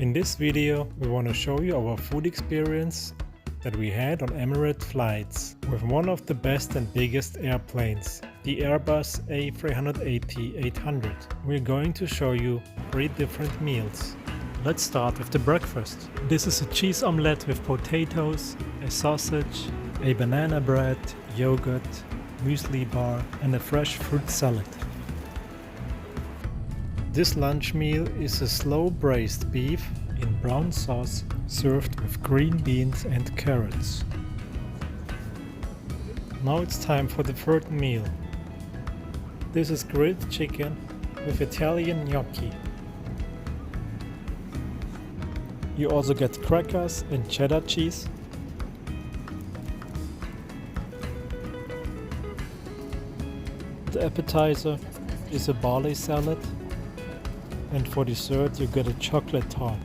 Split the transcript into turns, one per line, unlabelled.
In this video, we want to show you our food experience that we had on Emirates flights with one of the best and biggest airplanes, the Airbus A380-800. We're going to show you 3 different meals. Let's start with the breakfast. This is a cheese omelette with potatoes, a sausage, a banana bread, yogurt, muesli bar and a fresh fruit salad. This lunch meal is a slow braised beef in brown sauce served with green beans and carrots. Now it's time for the third meal. This is grilled chicken with Italian gnocchi. You also get crackers and cheddar cheese. The appetizer is a barley salad, and for dessert you get a chocolate tart.